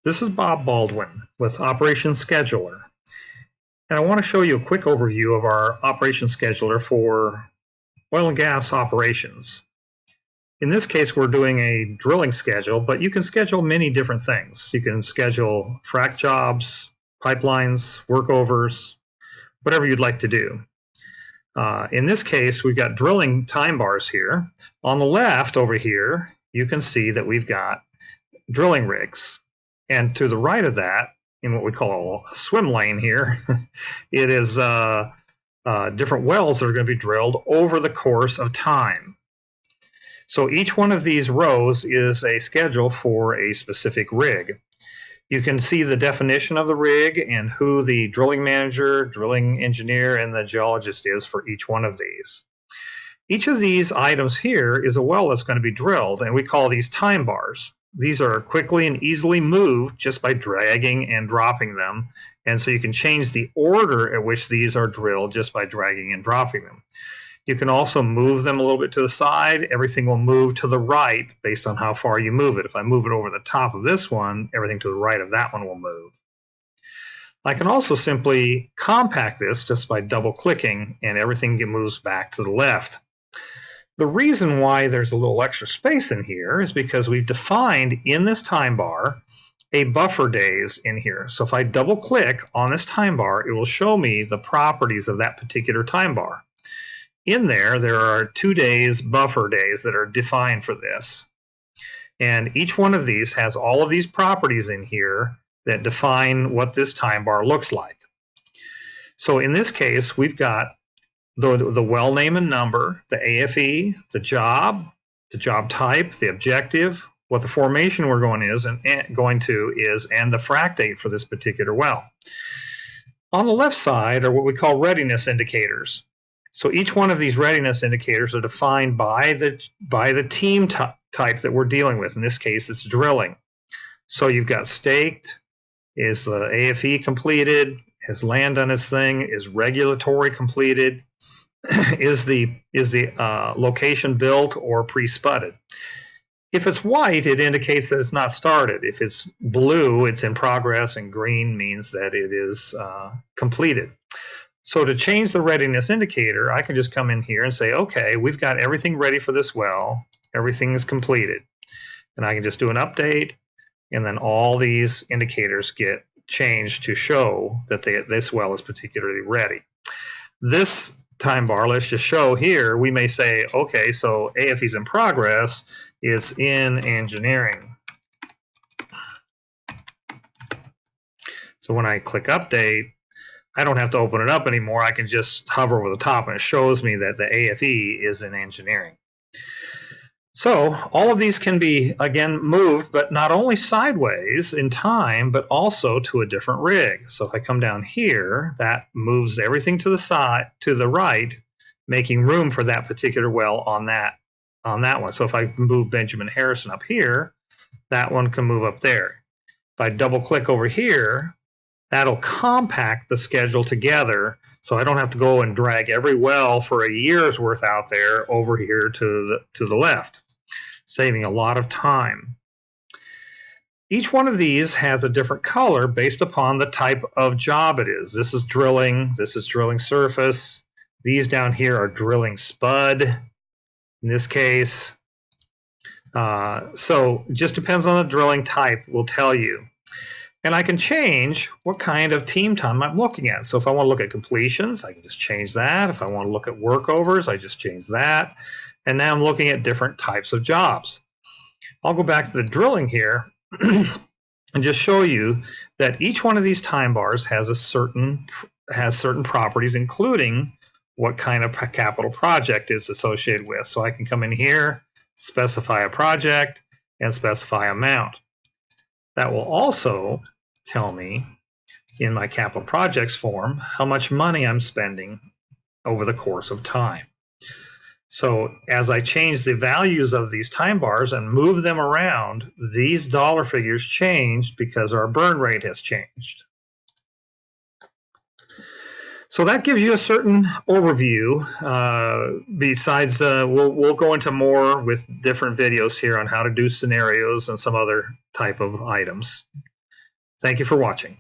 This is Bob Baldwin with Operation Scheduler, and I want to show you a quick overview of our Operation Scheduler for oil and gas operations. In this case, we're doing a drilling schedule, but you can schedule many different things. You can schedule frac jobs, pipelines, workovers, whatever you'd like to do. In this case, we've got drilling time bars here. On the left over here, you can see that we've got drilling rigs. And to the right of that, in what we call a swim lane here, it is different wells that are going to be drilled over the course of time. So each one of these rows is a schedule for a specific rig. You can see the definition of the rig and who the drilling manager, drilling engineer, and the geologist is for each one of these. Each of these items here is a well that's going to be drilled, and we call these time bars. These are quickly and easily moved just by dragging and dropping them. And so you can change the order at which these are drilled just by dragging and dropping them. You can also move them a little bit to the side. Everything will move to the right based on how far you move it. If I move it over the top of this one, everything to the right of that one will move. I can also simply compact this just by double clicking, and everything moves back to the left. The reason why there's a little extra space in here is because we've defined in this time bar a buffer days in here. So if I double click on this time bar, it will show me the properties of that particular time bar. In there are 2 days buffer days that are defined for this. And each one of these has all of these properties in here that define what this time bar looks like. So in this case, we've got the well name and number, the AFE, the job type, the objective, what the formation we're going to is, and the frac date for this particular well. On the left side are what we call readiness indicators. So each one of these readiness indicators are defined by the team type that we're dealing with. In this case, it's drilling. So you've got staked, is the AFE completed, has land on its thing, is regulatory completed, is the location built or pre-spudded. If it's white, it indicates that it's not started. If it's blue, it's in progress, and green means that it is completed. So to change the readiness indicator, I can just come in here and say, okay, we've got everything ready for this well. Everything is completed. And I can just do an update, and then all these indicators get changed to show that this well is particularly ready. This time bar, let's just show here, we may say, okay, so AFE is in progress, it's in engineering. So when I click update, I don't have to open it up anymore. I can just hover over the top and it shows me that the AFE is in engineering. So all of these can be, again, moved, but not only sideways in time, but also to a different rig. So if I come down here, that moves everything to the side, to the right, making room for that particular well on that one. So if I move Benjamin Harrison up here, that one can move up there. If I double click over here, that'll compact the schedule together, so I don't have to go and drag every well for a year's worth out there over here to the left, saving a lot of time. Each one of these has a different color based upon the type of job it is. This is drilling surface. These down here are drilling spud, in this case. So just depends on the drilling type, will tell you. And I can change what kind of team time I'm looking at. So if I want to look at completions, I can just change that. If I want to look at workovers, I just change that. And now I'm looking at different types of jobs. I'll go back to the drilling here and just show you that each one of these time bars has certain properties, including what kind of capital project is associated with. So I can come in here, specify a project, and specify amount. That will also tell me in my capital projects form how much money I'm spending over the course of time. So as I change the values of these time bars and move them around, these dollar figures change because our burn rate has changed. So that gives you a certain overview. Besides, we'll go into more with different videos here on how to do scenarios and some other type of items. Thank you for watching.